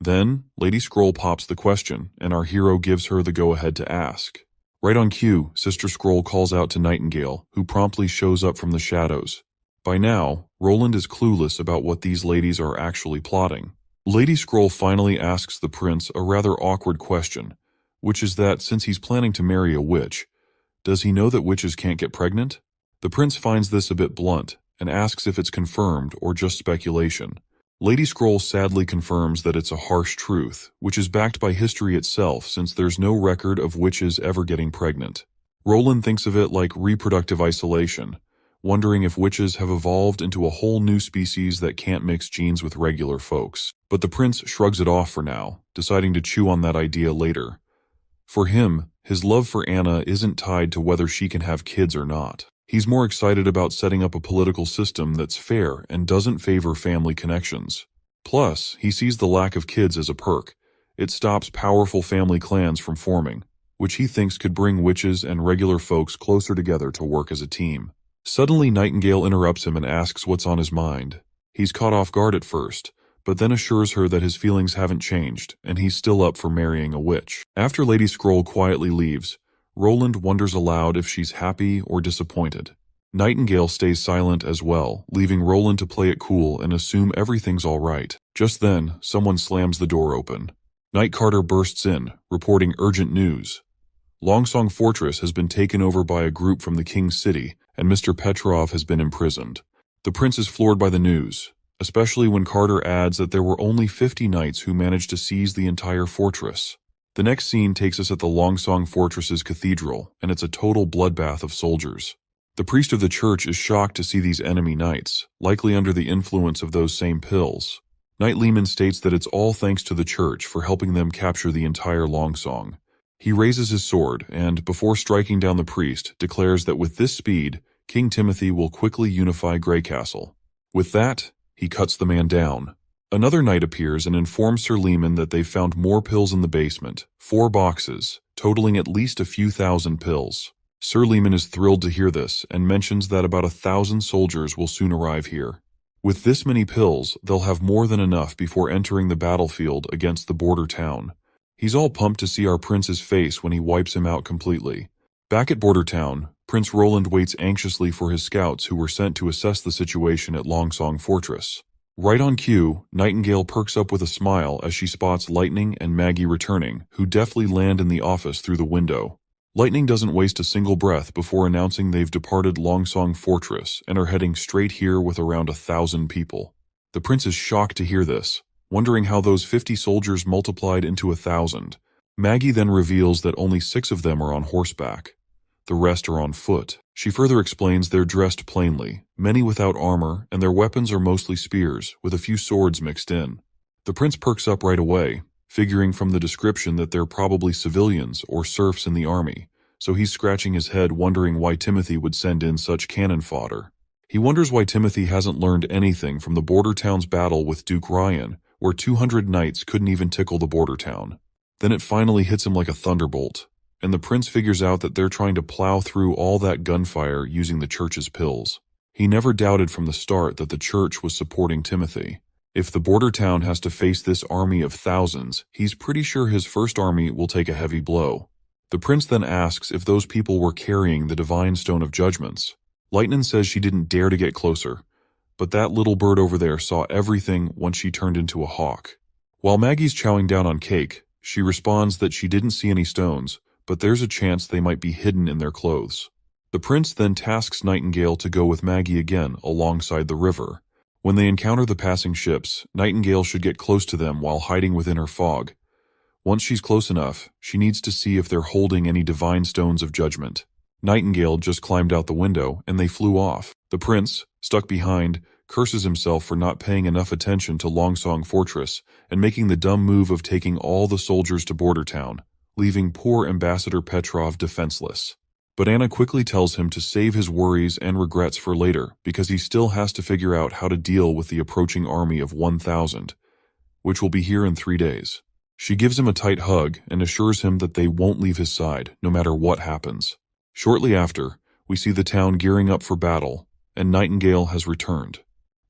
Then, Lady Scroll pops the question, and our hero gives her the go-ahead to ask. Right on cue, Sister Scroll calls out to Nightingale, who promptly shows up from the shadows. By now, Roland is clueless about what these ladies are actually plotting. Lady Scroll finally asks the prince a rather awkward question, which is that since he's planning to marry a witch, does he know that witches can't get pregnant? The prince finds this a bit blunt, and asks if it's confirmed or just speculation. Lady Scroll sadly confirms that it's a harsh truth, which is backed by history itself since there's no record of witches ever getting pregnant. Roland thinks of it like reproductive isolation, wondering if witches have evolved into a whole new species that can't mix genes with regular folks. But the prince shrugs it off for now, deciding to chew on that idea later. For him, his love for Anna isn't tied to whether she can have kids or not. He's more excited about setting up a political system that's fair and doesn't favor family connections. Plus, he sees the lack of kids as a perk. It stops powerful family clans from forming, which he thinks could bring witches and regular folks closer together to work as a team. Suddenly, Nightingale interrupts him and asks what's on his mind. He's caught off guard at first, but then assures her that his feelings haven't changed, and he's still up for marrying a witch. After Lady Scroll quietly leaves, Roland wonders aloud if she's happy or disappointed. Nightingale stays silent as well, leaving Roland to play it cool and assume everything's all right. Just then, someone slams the door open. Night Carter bursts in, reporting urgent news. Longsong Fortress has been taken over by a group from the King's City, and Mr. Petrov has been imprisoned. The prince is floored by the news, especially when Carter adds that there were only 50 knights who managed to seize the entire fortress. The next scene takes us at the Longsong Fortress's cathedral, and it's a total bloodbath of soldiers. The priest of the church is shocked to see these enemy knights, likely under the influence of those same pills. Knight Lehman states that it's all thanks to the church for helping them capture the entire Longsong. He raises his sword and, before striking down the priest, declares that with this speed, King Timothy will quickly unify Greycastle. With that, he cuts the man down. Another knight appears and informs Sir Lehman that they've found more pills in the basement, 4 boxes, totaling at least a few thousand pills. Sir Lehman is thrilled to hear this and mentions that about 1,000 soldiers will soon arrive here. With this many pills, they'll have more than enough before entering the battlefield against the border town. He's all pumped to see our prince's face when he wipes him out completely. Back at Border Town, Prince Roland waits anxiously for his scouts who were sent to assess the situation at Longsong Fortress. Right on cue, Nightingale perks up with a smile as she spots Lightning and Maggie returning, who deftly land in the office through the window. Lightning doesn't waste a single breath before announcing they've departed Longsong Fortress and are heading straight here with around 1,000 people. The prince is shocked to hear this, wondering how those 50 soldiers multiplied into 1,000. Maggie then reveals that only 6 of them are on horseback. The rest are on foot. She further explains they're dressed plainly, many without armor, and their weapons are mostly spears, with a few swords mixed in. The prince perks up right away, figuring from the description that they're probably civilians or serfs in the army, so he's scratching his head wondering why Timothy would send in such cannon fodder. He wonders why Timothy hasn't learned anything from the border town's battle with Duke Ryan, where 200 knights couldn't even tickle the border town. Then it finally hits him like a thunderbolt, and the prince figures out that they're trying to plow through all that gunfire using the church's pills. He never doubted from the start that the church was supporting Timothy. If the border town has to face this army of thousands, he's pretty sure his first army will take a heavy blow. The prince then asks if those people were carrying the divine stone of judgments. Lightning says she didn't dare to get closer, but that little bird over there saw everything once she turned into a hawk. While Maggie's chowing down on cake, she responds that she didn't see any stones, but there's a chance they might be hidden in their clothes. The prince then tasks Nightingale to go with Maggie again alongside the river. When they encounter the passing ships, Nightingale should get close to them while hiding within her fog. Once she's close enough, she needs to see if they're holding any divine stones of judgment. Nightingale just climbed out the window, and they flew off. The prince, stuck behind, curses himself for not paying enough attention to Longsong Fortress and making the dumb move of taking all the soldiers to Border Town, leaving poor Ambassador Petrov defenseless. But Anna quickly tells him to save his worries and regrets for later because he still has to figure out how to deal with the approaching army of 1,000, which will be here in 3 days. She gives him a tight hug and assures him that they won't leave his side, no matter what happens. Shortly after, we see the town gearing up for battle, and Nightingale has returned.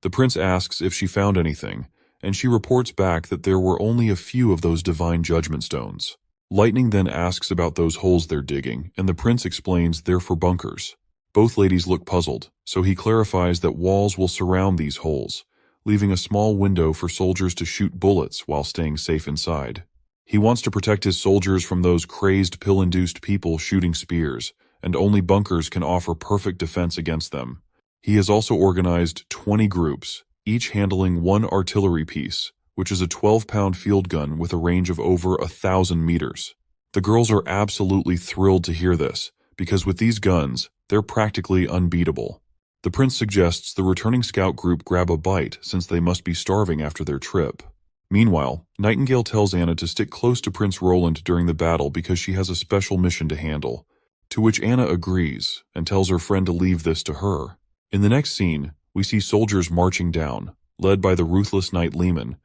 The prince asks if she found anything, and she reports back that there were only a few of those divine judgment stones. Lightning then asks about those holes they're digging, and the prince explains they're for bunkers. Both ladies look puzzled, so he clarifies that walls will surround these holes, leaving a small window for soldiers to shoot bullets while staying safe inside. He wants to protect his soldiers from those crazed pill-induced people shooting spears, and only bunkers can offer perfect defense against them. He has also organized 20 groups, each handling one artillery piece, which is a 12-pound field gun with a range of over 1,000 meters. The girls are absolutely thrilled to hear this, because with these guns, they're practically unbeatable. The prince suggests the returning scout group grab a bite since they must be starving after their trip. Meanwhile, Nightingale tells Anna to stick close to Prince Roland during the battle because she has a special mission to handle, to which Anna agrees and tells her friend to leave this to her. In the next scene, we see soldiers marching down, led by the ruthless knight Lehman,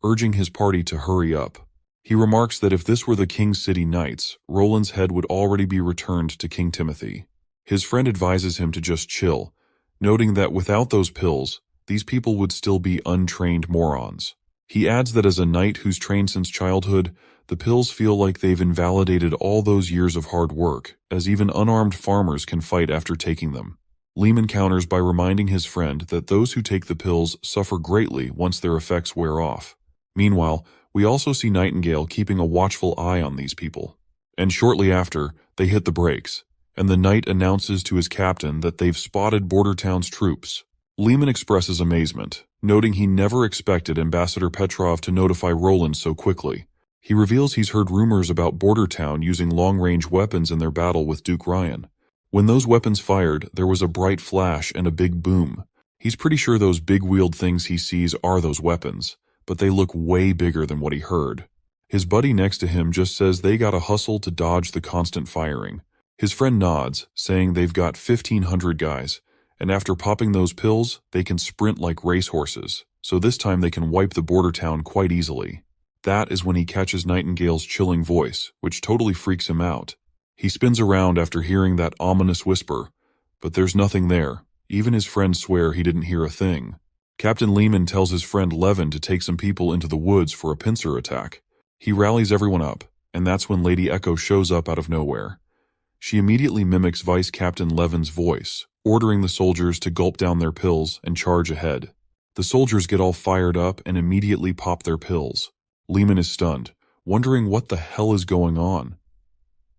urging his party to hurry up. He remarks that if this were the King's City Knights, Roland's head would already be returned to King Timothy. His friend advises him to just chill, noting that without those pills, these people would still be untrained morons. He adds that as a knight who's trained since childhood, the pills feel like they've invalidated all those years of hard work, as even unarmed farmers can fight after taking them. Lehman counters by reminding his friend that those who take the pills suffer greatly once their effects wear off. Meanwhile, we also see Nightingale keeping a watchful eye on these people. And shortly after, they hit the brakes, and the knight announces to his captain that they've spotted Bordertown's troops. Lehman expresses amazement, noting he never expected Ambassador Petrov to notify Roland so quickly. He reveals he's heard rumors about Bordertown using long-range weapons in their battle with Duke Ryan. When those weapons fired, there was a bright flash and a big boom. He's pretty sure those big-wheeled things he sees are those weapons, but they look way bigger than what he heard. His buddy next to him just says they gotta hustle to dodge the constant firing. His friend nods, saying they've got 1,500 guys, and after popping those pills, they can sprint like racehorses, so this time they can wipe the border town quite easily. That is when he catches Nightingale's chilling voice, which totally freaks him out. He spins around after hearing that ominous whisper, but there's nothing there. Even his friends swear he didn't hear a thing. Captain Lehman tells his friend Levin to take some people into the woods for a pincer attack. He rallies everyone up, and that's when Lady Echo shows up out of nowhere. She immediately mimics Vice Captain Levin's voice, ordering the soldiers to gulp down their pills and charge ahead. The soldiers get all fired up and immediately pop their pills. Lehman is stunned, wondering what the hell is going on.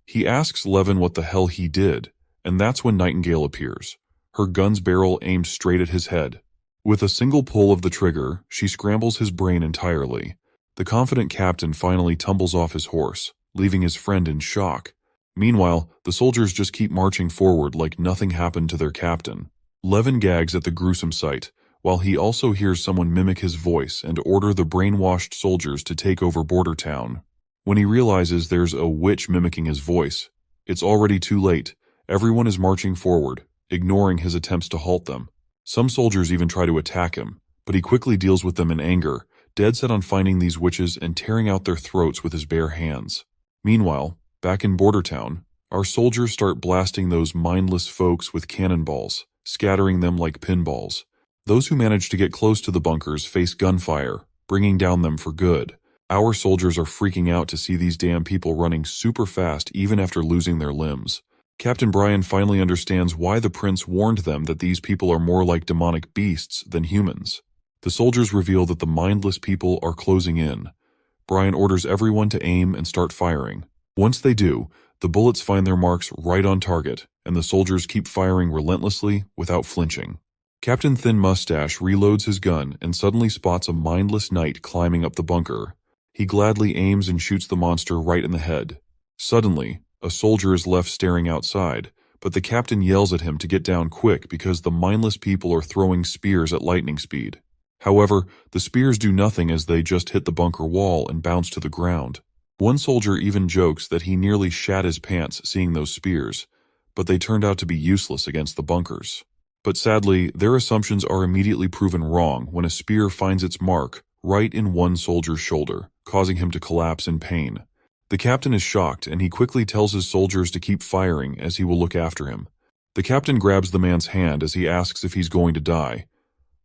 He asks Levin what the hell he did, and that's when Nightingale appears, her gun's barrel aimed straight at his head. With a single pull of the trigger, she scrambles his brain entirely. The confident captain finally tumbles off his horse, leaving his friend in shock. Meanwhile, the soldiers just keep marching forward like nothing happened to their captain. Levin gags at the gruesome sight, while he also hears someone mimic his voice and order the brainwashed soldiers to take over Bordertown. When he realizes there's a witch mimicking his voice, it's already too late. Everyone is marching forward, ignoring his attempts to halt them. Some soldiers even try to attack him, but he quickly deals with them in anger, dead set on finding these witches and tearing out their throats with his bare hands. Meanwhile, back in Bordertown, our soldiers start blasting those mindless folks with cannonballs, scattering them like pinballs. Those who manage to get close to the bunkers face gunfire, bringing down them for good. Our soldiers are freaking out to see these damn people running super fast even after losing their limbs. Captain Brian finally understands why the prince warned them that these people are more like demonic beasts than humans. The soldiers reveal that the mindless people are closing in. Brian orders everyone to aim and start firing. Once they do, the bullets find their marks right on target, and the soldiers keep firing relentlessly without flinching. Captain Thin Mustache reloads his gun and suddenly spots a mindless knight climbing up the bunker. He gladly aims and shoots the monster right in the head. Suddenly, a soldier is left staring outside, but the captain yells at him to get down quick because the mindless people are throwing spears at lightning speed. However, the spears do nothing as they just hit the bunker wall and bounce to the ground. One soldier even jokes that he nearly shat his pants seeing those spears, but they turned out to be useless against the bunkers. But sadly, their assumptions are immediately proven wrong when a spear finds its mark right in one soldier's shoulder, causing him to collapse in pain. The captain is shocked, and he quickly tells his soldiers to keep firing as he will look after him. The captain grabs the man's hand as he asks if he's going to die,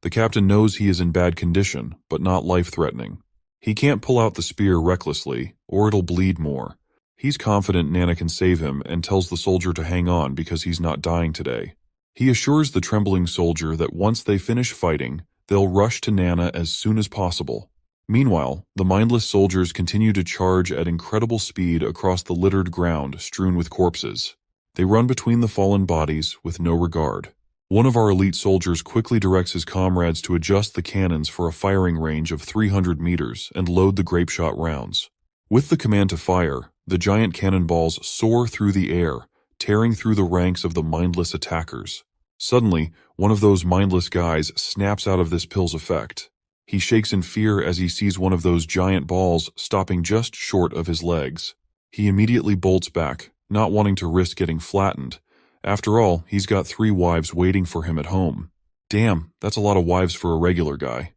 The captain knows he is in bad condition, but not life-threatening. He can't pull out the spear recklessly, or it'll bleed more. He's confident Nana can save him and tells the soldier to hang on because he's not dying today. He assures the trembling soldier that once they finish fighting, they'll rush to Nana as soon as possible. Meanwhile, the mindless soldiers continue to charge at incredible speed across the littered ground strewn with corpses. They run between the fallen bodies with no regard. One of our elite soldiers quickly directs his comrades to adjust the cannons for a firing range of 300 meters and load the grapeshot rounds. With the command to fire, the giant cannonballs soar through the air, tearing through the ranks of the mindless attackers. Suddenly, one of those mindless guys snaps out of this pill's effect. He shakes in fear as he sees one of those giant balls stopping just short of his legs. He immediately bolts back, not wanting to risk getting flattened. After all, he's got 3 wives waiting for him at home. Damn, that's a lot of wives for a regular guy.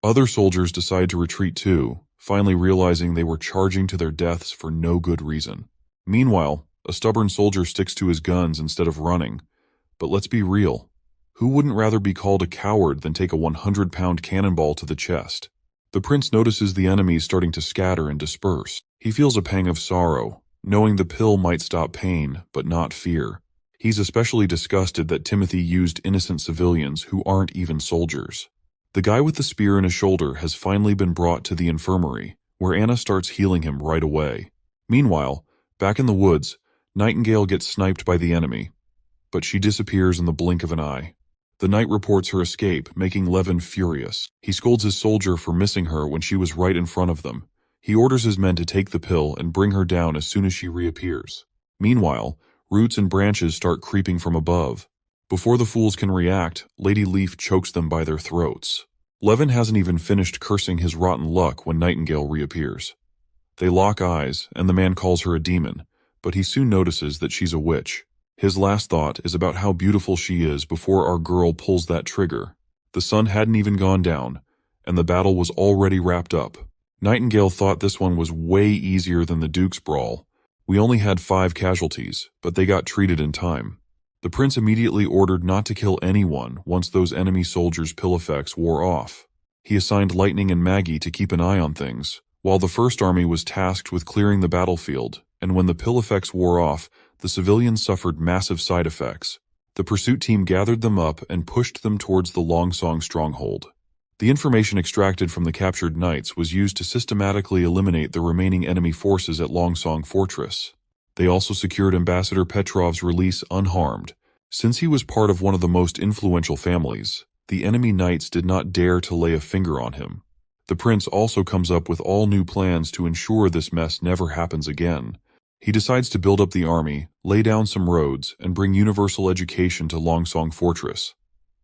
Other soldiers decide to retreat too, finally realizing they were charging to their deaths for no good reason. Meanwhile, a stubborn soldier sticks to his guns instead of running. But let's be real. Who wouldn't rather be called a coward than take a 100-pound cannonball to the chest? The prince notices the enemies starting to scatter and disperse. He feels a pang of sorrow, knowing the pill might stop pain, but not fear. He's especially disgusted that Timothy used innocent civilians who aren't even soldiers. The guy with the spear in his shoulder has finally been brought to the infirmary, where Anna starts healing him right away. Meanwhile, back in the woods, Nightingale gets sniped by the enemy, but she disappears in the blink of an eye. The knight reports her escape, making Levin furious. He scolds his soldier for missing her when she was right in front of them. He orders his men to take the pill and bring her down as soon as she reappears. Meanwhile, roots and branches start creeping from above. Before the fools can react, Lady Leaf chokes them by their throats. Levin hasn't even finished cursing his rotten luck when Nightingale reappears. They lock eyes, and the man calls her a demon, but he soon notices that she's a witch. His last thought is about how beautiful she is before our girl pulls that trigger. The sun hadn't even gone down, and the battle was already wrapped up. Nightingale thought this one was way easier than the Duke's brawl. We only had 5 casualties, but they got treated in time. The prince immediately ordered not to kill anyone once those enemy soldiers' pill effects wore off. He assigned Lightning and Maggie to keep an eye on things, while the First Army was tasked with clearing the battlefield, and when the pill effects wore off, the civilians suffered massive side effects. The pursuit team gathered them up and pushed them towards the Longsong stronghold. The information extracted from the captured knights was used to systematically eliminate the remaining enemy forces at Longsong Fortress. They also secured Ambassador Petrov's release unharmed. Since he was part of one of the most influential families, the enemy knights did not dare to lay a finger on him. The prince also comes up with all new plans to ensure this mess never happens again. He decides to build up the army, lay down some roads, and bring universal education to Longsong Fortress.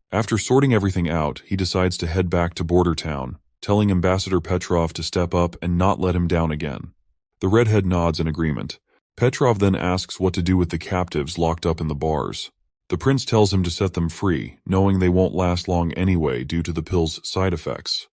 After sorting everything out, he decides to head back to Border Town, telling Ambassador Petrov to step up and not let him down again. The redhead nods in agreement. Petrov then asks what to do with the captives locked up in the bars. The prince tells him to set them free, knowing they won't last long anyway due to the pill's side effects.